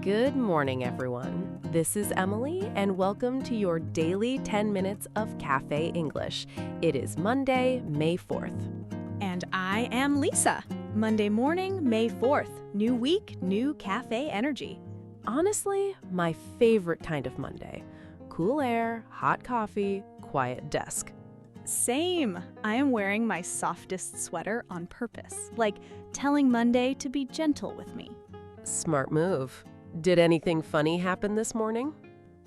Good morning, everyone. This is Emily, and welcome to your daily 10 minutes of Cafe English. It is Monday, May 4th. And I am Lisa. Monday morning, May 4th. New week, new cafe energy. Honestly, my favorite kind of Monday. Cool air, hot coffee, quiet desk. Same. I am wearing my softest sweater on purpose, like telling Monday to be gentle with me. Smart move. Did anything funny happen this morning?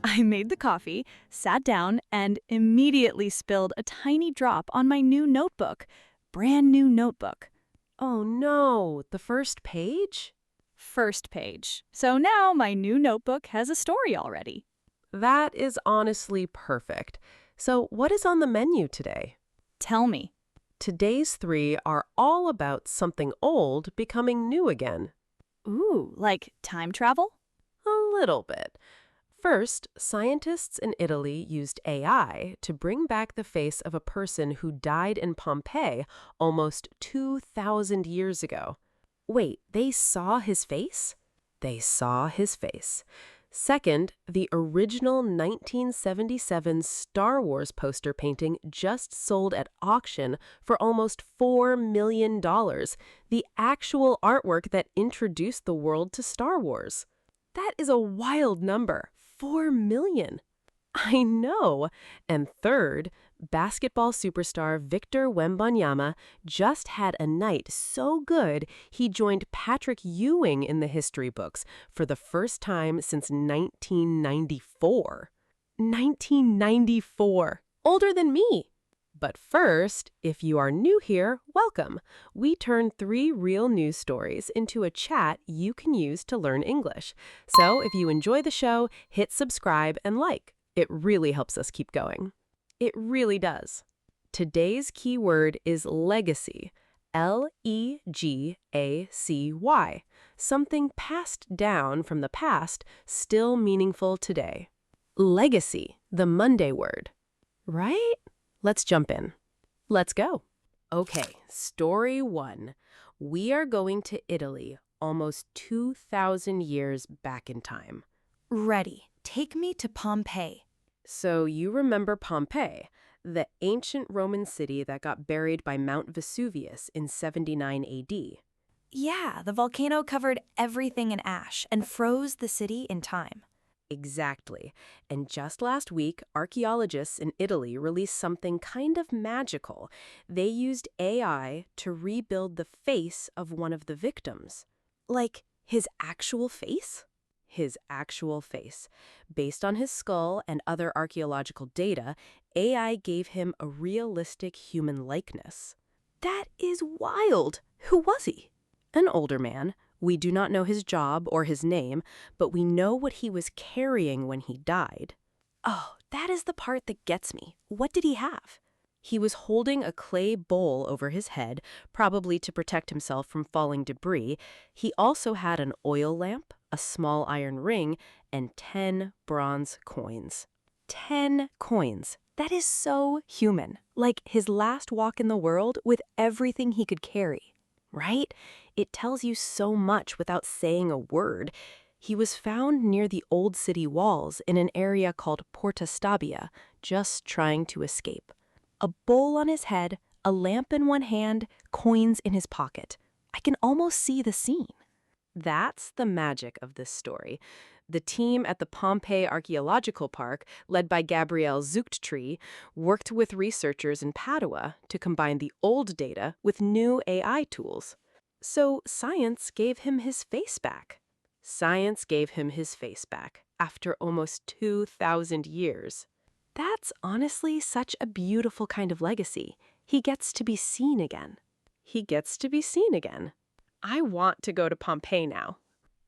I made the coffee, sat down, and immediately spilled a tiny drop on my new notebook. Brand new notebook. Oh no, the first page? First page. So now my new notebook has a story already. That is honestly perfect. So what is on the menu today? Tell me. Today's three are all about something old becoming new again. Ooh, like time travel? A little bit. First, scientists in Italy used AI to bring back the face of a person who died in Pompeii almost 2,000 years ago. Wait, they saw his face? They saw his face. Second, the original 1977 Star Wars poster painting just sold at auction for almost $4 million, the actual artwork that introduced the world to Star Wars. That is a wild number, 4 million. I know. And third, basketball superstar Victor Wembanyama just had a night so good he joined Patrick Ewing in the history books for the first time since 1994. 1994. Older than me. But first, if you are new here, welcome. We turn 3 real news stories into a chat you can use to learn English. So if you enjoy the show, hit subscribe and like. It really helps us keep going. It really does. Today's keyword is legacy. Legacy. Something passed down from the past, still meaningful today. Legacy, the Monday word. Right? Let's jump in. Let's go. Okay, story 1. We are going to Italy, almost 2,000 years back in time. Ready. Take me to Pompeii. So you remember Pompeii, the ancient Roman city that got buried by Mount Vesuvius in 79 AD. Yeah, the volcano covered everything in ash and froze the city in time. Exactly. And just last week, archaeologists in Italy released something kind of magical. They used AI to rebuild the face of one of the victims. Like his actual face? His actual face. Based on his skull and other archaeological data, AI gave him a realistic human likeness. That is wild! Who was he? An older man. We do not know his job or his name, but we know what he was carrying when he died. Oh, that is the part that gets me. What did he have? He was holding a clay bowl over his head, probably to protect himself from falling debris. He also had an oil lamp, a small iron ring, and 10 bronze coins. 10 coins. That is so human. Like his last walk in the world with everything he could carry. Right? It tells you so much without saying a word. He was found near the old city walls in an area called Porta Stabia, just trying to escape. A bowl on his head, a lamp in one hand, coins in his pocket. I can almost see the scene. That's the magic of this story. The team at the Pompeii Archaeological Park, led by Gabriel Zuchtriegel, worked with researchers in Padua to combine the old data with new AI tools. So science gave him his face back. Science gave him his face back after almost 2,000 years. That's honestly such a beautiful kind of legacy. He gets to be seen again. He gets to be seen again. I want to go to Pompeii now.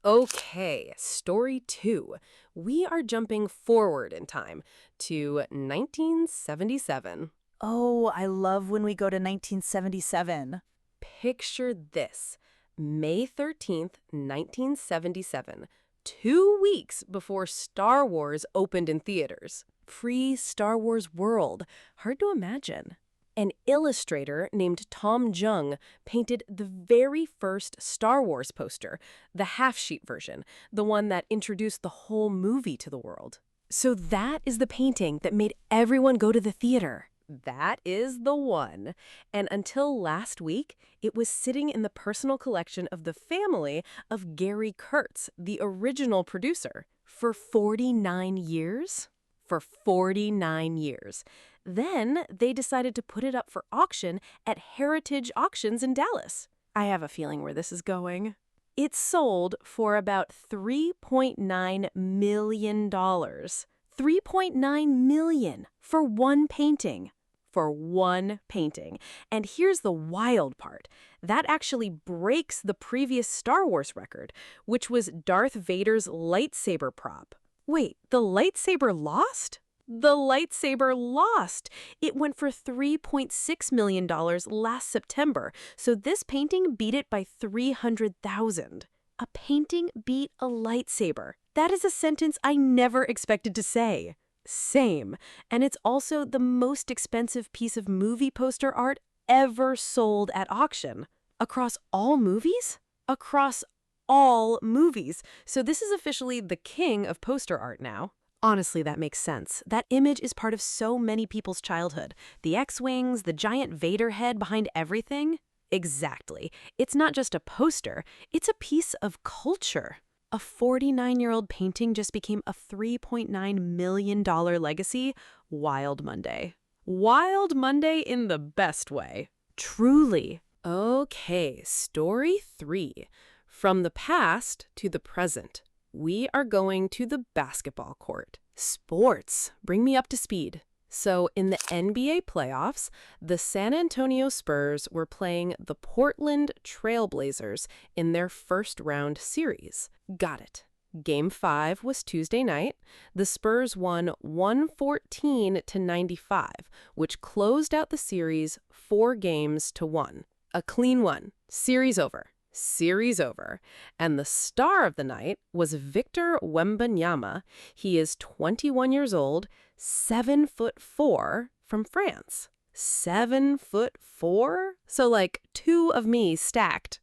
Okay, story 2. We are jumping forward in time to 1977. Oh, I love when we go to 1977. Picture this. May 13th, 1977. 2 weeks before Star Wars opened in theaters. Free Star Wars world. Hard to imagine. An illustrator named Tom Jung painted the very first Star Wars poster, the half-sheet version, the one that introduced the whole movie to the world. So that is the painting that made everyone go to the theater. That is the one. And until last week, it was sitting in the personal collection of the family of Gary Kurtz, the original producer, for 49 years. For 49 years. Then they decided to put it up for auction at Heritage Auctions in Dallas. I have a feeling where this is going. It sold for about $3.9 million. $3.9 million for one painting. For one painting. And here's the wild part. That actually breaks the previous Star Wars record, which was Darth Vader's lightsaber prop. Wait, the lightsaber lost? The lightsaber lost. It went for $3.6 million last September, so this painting beat it by $300,000. A painting beat a lightsaber. That is a sentence I never expected to say. Same. And it's also the most expensive piece of movie poster art ever sold at auction. Across all movies? Across all movies. So this is officially the king of poster art now. Honestly, that makes sense. That image is part of so many people's childhood. The X-Wings, the giant Vader head behind everything. Exactly. It's not just a poster, it's a piece of culture. A 49-year-old painting just became a $3.9 million legacy. Wild Monday. Wild Monday in the best way. Truly. Okay, story 3. From the past to the present. We are going to the basketball court. Sports. Bring me up to speed. So in the NBA playoffs, the San Antonio Spurs were playing the Portland Trail Blazers in their first round series. Got it. Game 5 was Tuesday night. The Spurs won 114-95, which closed out the series 4-1. A clean one. Series over. Series over. And the star of the night was Victor Wembanyama. He is 21 years old, 7'4", from France. 7'4"? So like 2 of me stacked.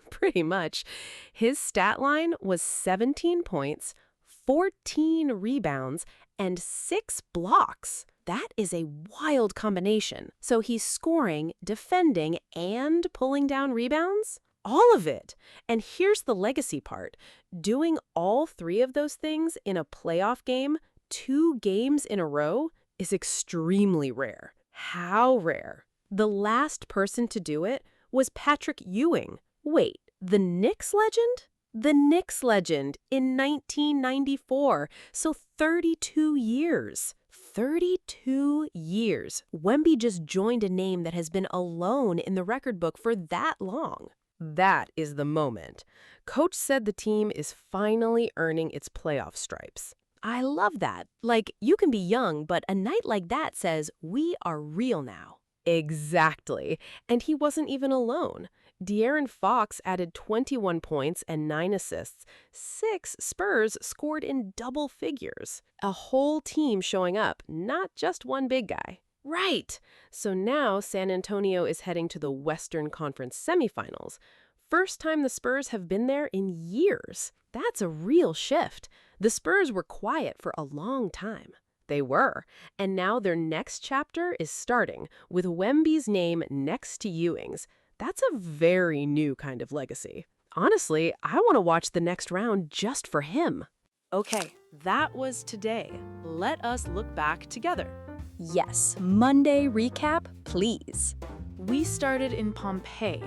Pretty much. His stat line was 17 points, 14 rebounds, and 6 blocks. That is a wild combination. So he's scoring, defending, and pulling down rebounds? All of it. And here's the legacy part. Doing all 3 of those things in a playoff game, 2 games in a row, is extremely rare. How rare? The last person to do it was Patrick Ewing. Wait, the Knicks legend? The Knicks legend in 1994. So 32 years. 32 years. Wemby just joined a name that has been alone in the record book for that long. That is the moment. Coach said the team is finally earning its playoff stripes. I love that. Like, you can be young, but a night like that says, we are real now. Exactly. And he wasn't even alone. De'Aaron Fox added 21 points and 9 assists. 6 Spurs scored in double figures. A whole team showing up, not just one big guy. Right. So now San Antonio is heading to the Western Conference semifinals. First time the Spurs have been there in years. That's a real shift. The Spurs were quiet for a long time. They were. And now their next chapter is starting with Wemby's name next to Ewing's. That's a very new kind of legacy. Honestly, I want to watch the next round just for him. Okay, that was today. Let us look back together. Yes, Monday recap, please. We started in Pompeii.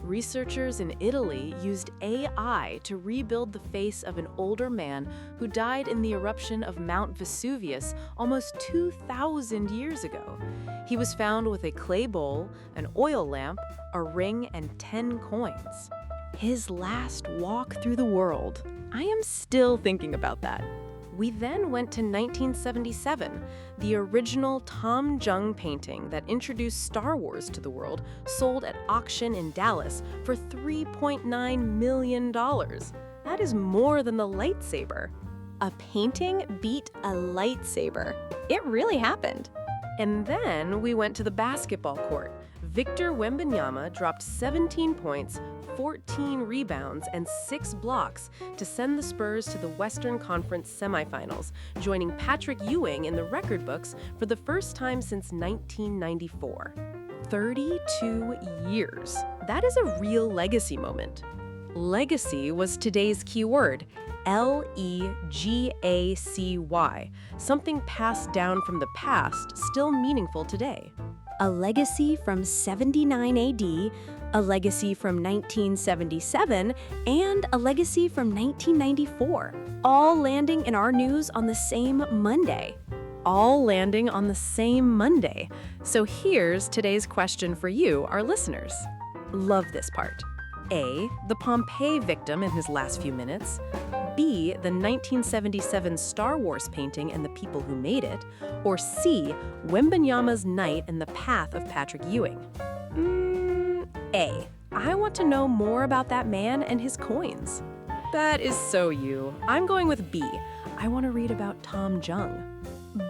Researchers in Italy used AI to rebuild the face of an older man who died in the eruption of Mount Vesuvius almost 2,000 years ago. He was found with a clay bowl, an oil lamp, a ring, and 10 coins. His last walk through the world. I am still thinking about that. We then went to 1977. The original Tom Jung painting that introduced Star Wars to the world sold at auction in Dallas for $3.9 million. That is more than the lightsaber. A painting beat a lightsaber. It really happened. And then we went to the basketball court. Victor Wembanyama dropped 17 points, 14 rebounds, and 6 blocks to send the Spurs to the Western Conference semifinals, joining Patrick Ewing in the record books for the first time since 1994. 32 years. That is a real legacy moment. Legacy was today's key word. Legacy, something passed down from the past, still meaningful today. A legacy from 79 AD, a legacy from 1977, and a legacy from 1994, all landing in our news on the same Monday. All landing on the same Monday. So here's today's question for you, our listeners. Love this part. A, the Pompeii victim in his last few minutes. B, the 1977 Star Wars painting and the people who made it. Or C, Wembanyama's night and the path of Patrick Ewing. A, I want to know more about that man and his coins. That is so you. I'm going with B. I want to read about Tom Jung.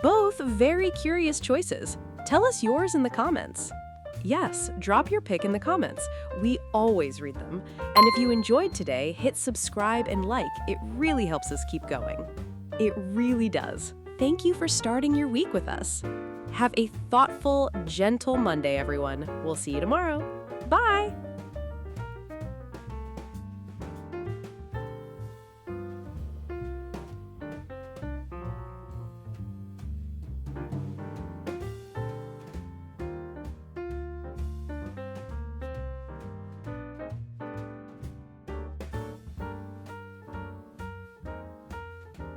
Both very curious choices. Tell us yours in the comments. Yes, drop your pick in the comments. We always read them. And if you enjoyed today, hit subscribe and like. It really helps us keep going. It really does. Thank you for starting your week with us. Have a thoughtful, gentle Monday, everyone. We'll see you tomorrow. Bye!